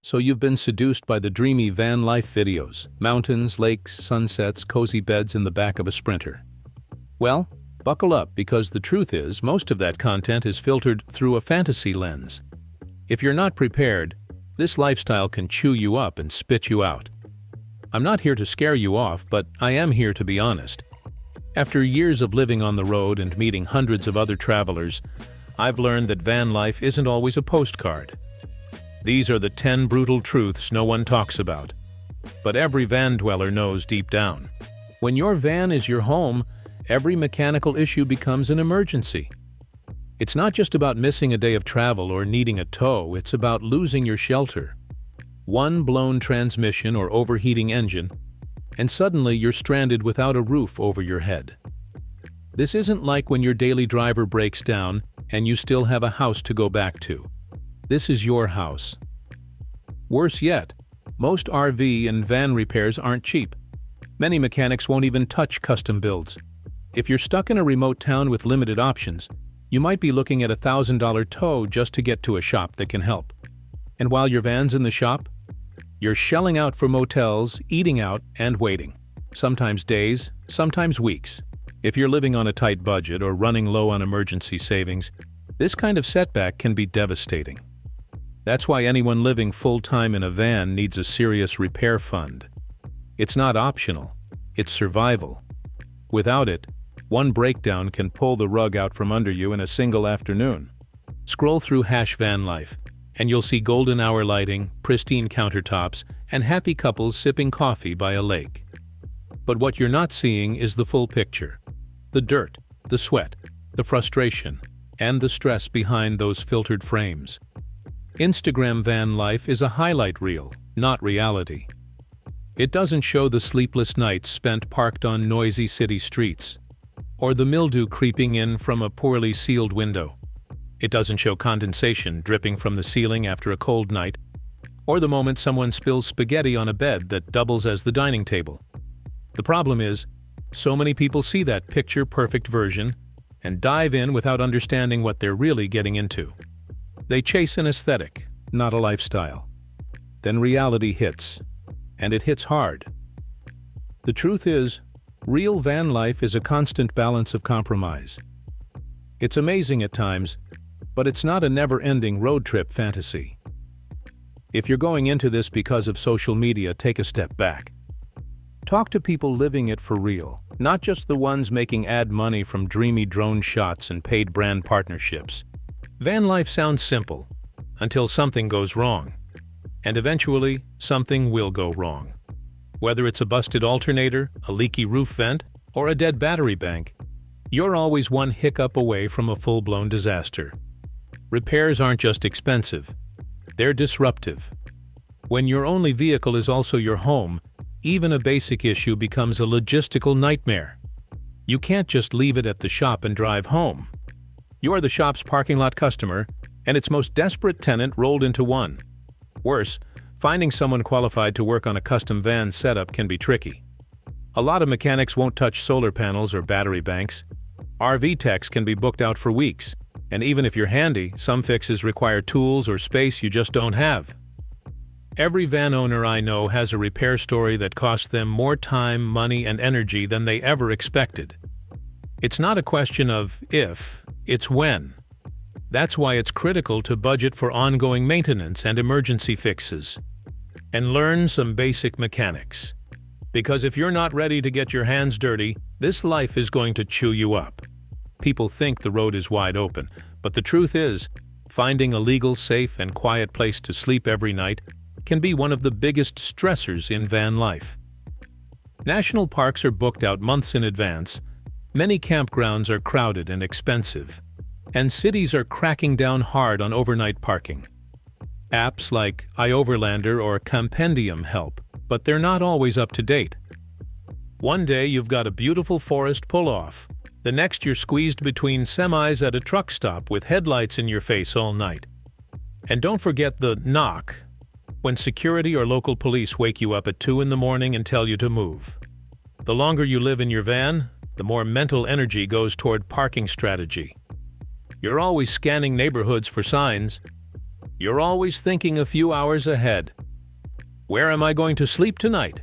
So you've been seduced by the dreamy van life videos, mountains, lakes, sunsets, cozy beds in the back of a Sprinter. Well, buckle up, because the truth is, most of that content is filtered through a fantasy lens. If you're not prepared, this lifestyle can chew you up and spit you out. I'm not here to scare you off, but I am here to be honest. After years of living on the road and meeting hundreds of other travelers, I've learned that van life isn't always a postcard. These are the 10 brutal truths no one talks about, but every van dweller knows deep down. When your van is your home, every mechanical issue becomes an emergency. It's not just about missing a day of travel or needing a tow, it's about losing your shelter. One blown transmission or overheating engine, and suddenly you're stranded without a roof over your head. This isn't like when your daily driver breaks down and you still have a house to go back to. This is your house. Worse yet, most RV and van repairs aren't cheap. Many mechanics won't even touch custom builds. If you're stuck in a remote town with limited options, you might be looking at a $1,000 tow just to get to a shop that can help. And while your van's in the shop, you're shelling out for motels, eating out, and waiting. Sometimes days, sometimes weeks. If you're living on a tight budget or running low on emergency savings, this kind of setback can be devastating. That's why anyone living full-time in a van needs a serious repair fund. It's not optional, it's survival. Without it, one breakdown can pull the rug out from under you in a single afternoon. Scroll through #van life, and you'll see golden hour lighting, pristine countertops, and happy couples sipping coffee by a lake. But what you're not seeing is the full picture. The dirt, the sweat, the frustration, and the stress behind those filtered frames. Instagram van life is a highlight reel, not reality. It doesn't show the sleepless nights spent parked on noisy city streets, or the mildew creeping in from a poorly sealed window. It doesn't show condensation dripping from the ceiling after a cold night, or the moment someone spills spaghetti on a bed that doubles as the dining table. The problem is, so many people see that picture-perfect version and dive in without understanding what they're really getting into. They chase an aesthetic, not a lifestyle. Then reality hits, and it hits hard. The truth is, real van life is a constant balance of compromise. It's amazing at times, but it's not a never-ending road trip fantasy. If you're going into this because of social media, take a step back. Talk to people living it for real, not just the ones making ad money from dreamy drone shots and paid brand partnerships. Van life sounds simple, until something goes wrong. And eventually, something will go wrong. Whether it's a busted alternator, a leaky roof vent, or a dead battery bank, you're always one hiccup away from a full-blown disaster. Repairs aren't just expensive, they're disruptive. When your only vehicle is also your home, even a basic issue becomes a logistical nightmare. You can't just leave it at the shop and drive home. You're the shop's parking lot customer, and its most desperate tenant rolled into one. Worse, finding someone qualified to work on a custom van setup can be tricky. A lot of mechanics won't touch solar panels or battery banks. RV techs can be booked out for weeks, and even if you're handy, some fixes require tools or space you just don't have. Every van owner I know has a repair story that cost them more time, money, and energy than they ever expected. It's not a question of if, it's when. That's why it's critical to budget for ongoing maintenance and emergency fixes. And learn some basic mechanics. Because if you're not ready to get your hands dirty, this life is going to chew you up. People think the road is wide open, but the truth is, finding a legal, safe, and quiet place to sleep every night can be one of the biggest stressors in van life. National parks are booked out months in advance. Many campgrounds are crowded and expensive, and cities are cracking down hard on overnight parking. Apps like iOverlander or Compendium help, but they're not always up to date. One day you've got a beautiful forest pull-off. The next you're squeezed between semis at a truck stop with headlights in your face all night. And don't forget the knock, when security or local police wake you up at 2 in the morning and tell you to move. The longer you live in your van, the more mental energy goes toward parking strategy. You're always scanning neighborhoods for signs. You're always thinking a few hours ahead. Where am I going to sleep tonight?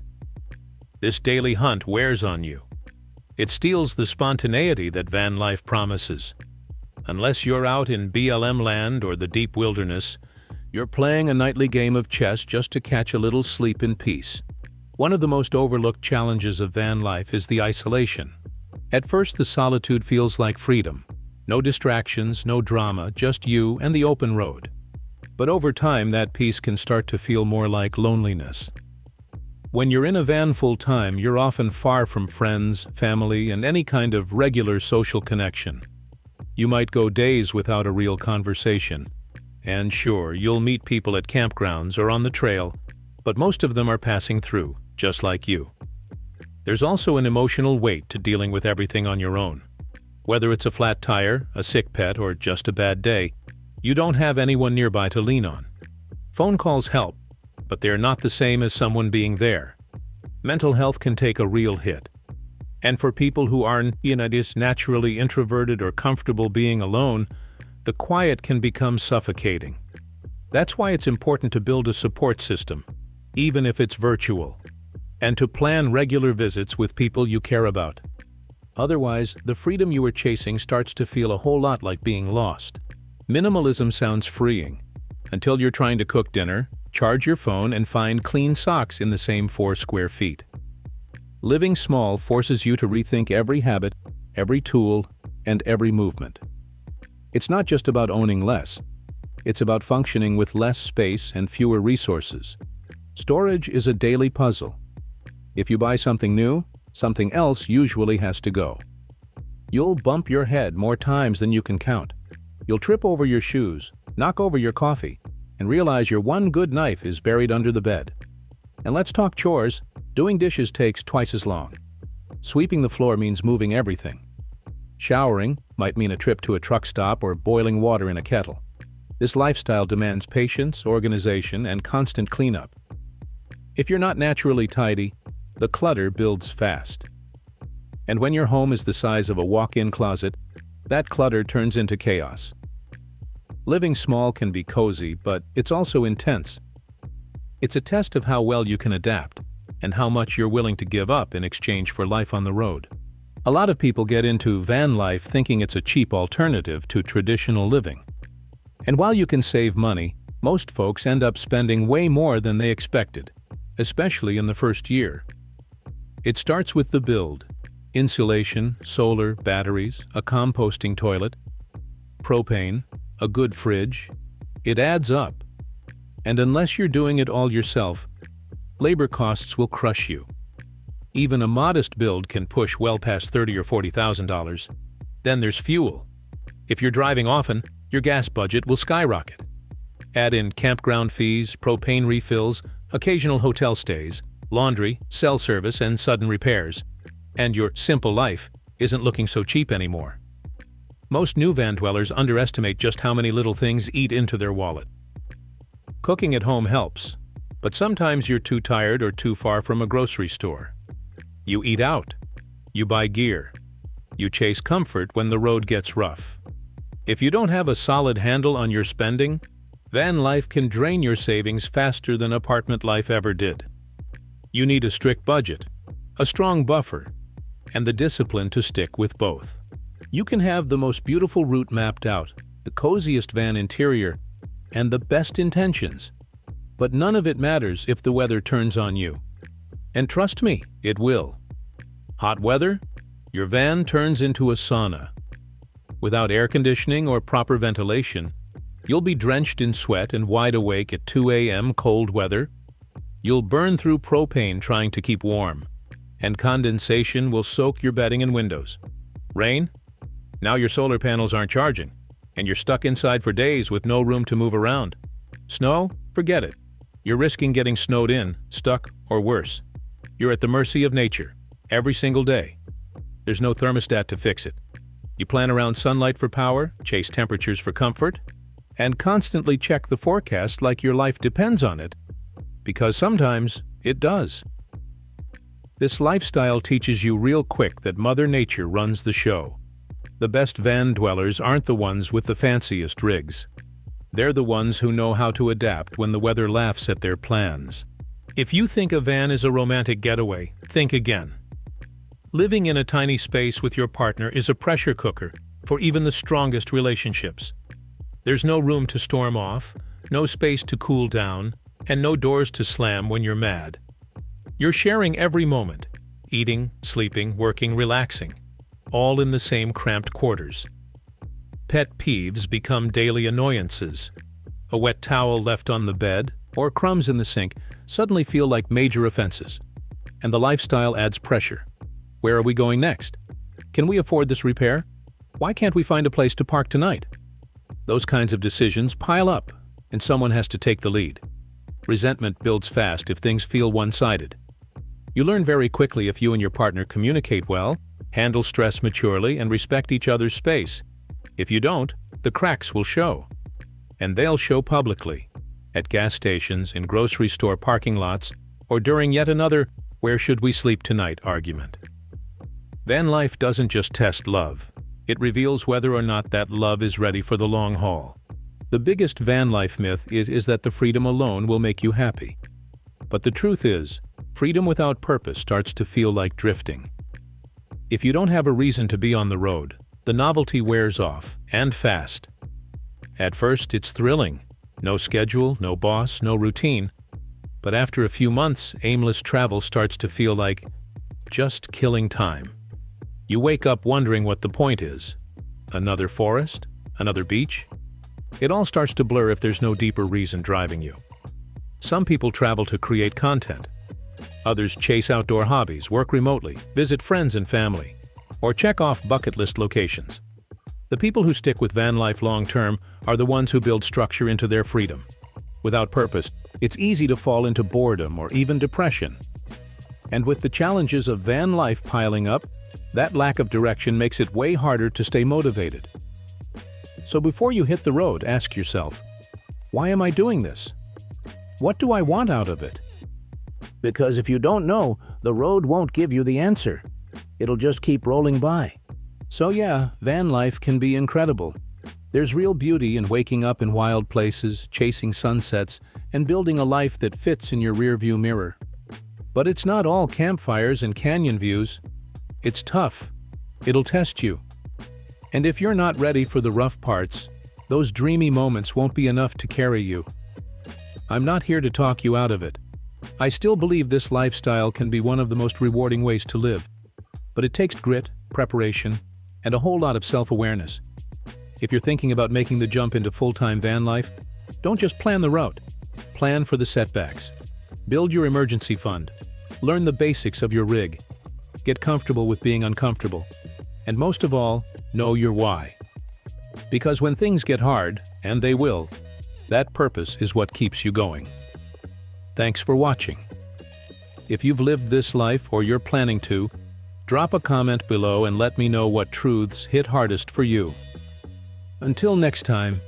This daily hunt wears on you. It steals the spontaneity that van life promises. Unless you're out in BLM land or the deep wilderness, you're playing a nightly game of chess just to catch a little sleep in peace. One of the most overlooked challenges of van life is the isolation. At first, the solitude feels like freedom. No distractions, no drama, just you and the open road. But over time, that peace can start to feel more like loneliness. When you're in a van full-time, you're often far from friends, family, and any kind of regular social connection. You might go days without a real conversation. And sure, you'll meet people at campgrounds or on the trail, but most of them are passing through, just like you. There's also an emotional weight to dealing with everything on your own. Whether it's a flat tire, a sick pet, or just a bad day, you don't have anyone nearby to lean on. Phone calls help, but they're not the same as someone being there. Mental health can take a real hit. And for people who aren't naturally introverted or comfortable being alone, the quiet can become suffocating. That's why it's important to build a support system, even if it's virtual, and to plan regular visits with people you care about. Otherwise, the freedom you are chasing starts to feel a whole lot like being lost. Minimalism sounds freeing, until you're trying to cook dinner, charge your phone, and find clean socks in the same 4 square feet. Living small forces you to rethink every habit, every tool, and every movement. It's not just about owning less. It's about functioning with less space and fewer resources. Storage is a daily puzzle. If you buy something new, something else usually has to go. You'll bump your head more times than you can count. You'll trip over your shoes, knock over your coffee, and realize your one good knife is buried under the bed. And let's talk chores. Doing dishes takes twice as long. Sweeping the floor means moving everything. Showering might mean a trip to a truck stop or boiling water in a kettle. This lifestyle demands patience, organization, and constant cleanup. If you're not naturally tidy, the clutter builds fast. And when your home is the size of a walk-in closet, that clutter turns into chaos. Living small can be cozy, but it's also intense. It's a test of how well you can adapt and how much you're willing to give up in exchange for life on the road. A lot of people get into van life thinking it's a cheap alternative to traditional living. And while you can save money, most folks end up spending way more than they expected, especially in the first year. It starts with the build: insulation, solar, batteries, a composting toilet, propane, a good fridge. It adds up. And unless you're doing it all yourself, labor costs will crush you. Even a modest build can push well past $30,000 or $40,000. Then there's fuel. If you're driving often, your gas budget will skyrocket. Add in campground fees, propane refills, occasional hotel stays, laundry, cell service, and sudden repairs, and your simple life isn't looking so cheap anymore. Most new van dwellers underestimate just how many little things eat into their wallet. Cooking at home helps, but sometimes you're too tired or too far from a grocery store. You eat out. You buy gear. You chase comfort when the road gets rough. If you don't have a solid handle on your spending, van life can drain your savings faster than apartment life ever did. You need a strict budget, a strong buffer, and the discipline to stick with both. You can have the most beautiful route mapped out, the coziest van interior, and the best intentions, but none of it matters if the weather turns on you. And trust me, it will. Hot weather? Your van turns into a sauna. Without air conditioning or proper ventilation, you'll be drenched in sweat and wide awake at 2 a.m. cold weather. You'll burn through propane trying to keep warm, and condensation will soak your bedding and windows. Rain? Now your solar panels aren't charging, and you're stuck inside for days with no room to move around. Snow? Forget it. You're risking getting snowed in, stuck, or worse. You're at the mercy of nature, every single day. There's no thermostat to fix it. You plan around sunlight for power, chase temperatures for comfort, and constantly check the forecast like your life depends on it, because sometimes it does. This lifestyle teaches you real quick that Mother Nature runs the show. The best van dwellers aren't the ones with the fanciest rigs. They're the ones who know how to adapt when the weather laughs at their plans. If you think a van is a romantic getaway, think again. Living in a tiny space with your partner is a pressure cooker for even the strongest relationships. There's no room to storm off, no space to cool down, and no doors to slam when you're mad. You're sharing every moment, eating, sleeping, working, relaxing, all in the same cramped quarters. Pet peeves become daily annoyances. A wet towel left on the bed or crumbs in the sink suddenly feel like major offenses, and the lifestyle adds pressure. Where are we going next? Can we afford this repair? Why can't we find a place to park tonight? Those kinds of decisions pile up, and someone has to take the lead. Resentment builds fast if things feel one-sided. You learn very quickly if you and your partner communicate well, handle stress maturely, and respect each other's space. If you don't, the cracks will show. And they'll show publicly, at gas stations, in grocery store parking lots, or during yet another "where should we sleep tonight" argument. Van life doesn't just test love. It reveals whether or not that love is ready for the long haul. The biggest van life myth is that the freedom alone will make you happy. But the truth is, freedom without purpose starts to feel like drifting. If you don't have a reason to be on the road, the novelty wears off, and fast. At first, it's thrilling. No schedule, no boss, no routine. But after a few months, aimless travel starts to feel like just killing time. You wake up wondering what the point is. Another forest? Another beach? It all starts to blur if there's no deeper reason driving you. Some people travel to create content. Others chase outdoor hobbies, work remotely, visit friends and family, or check off bucket list locations. The people who stick with van life long-term are the ones who build structure into their freedom. Without purpose, it's easy to fall into boredom or even depression. And with the challenges of van life piling up, that lack of direction makes it way harder to stay motivated. So before you hit the road, ask yourself, why am I doing this? What do I want out of it? Because if you don't know, the road won't give you the answer. It'll just keep rolling by. So yeah, van life can be incredible. There's real beauty in waking up in wild places, chasing sunsets, and building a life that fits in your rearview mirror. But it's not all campfires and canyon views. It's tough. It'll test you. And if you're not ready for the rough parts, those dreamy moments won't be enough to carry you. I'm not here to talk you out of it. I still believe this lifestyle can be one of the most rewarding ways to live. But it takes grit, preparation, and a whole lot of self-awareness. If you're thinking about making the jump into full-time van life, don't just plan the route. Plan for the setbacks. Build your emergency fund. Learn the basics of your rig. Get comfortable with being uncomfortable. And most of all, know your why. Because when things get hard, and they will, that purpose is what keeps you going. Thanks for watching. If you've lived this life or you're planning to, drop a comment below and let me know what truths hit hardest for you. Until next time,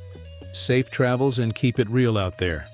safe travels and keep it real out there.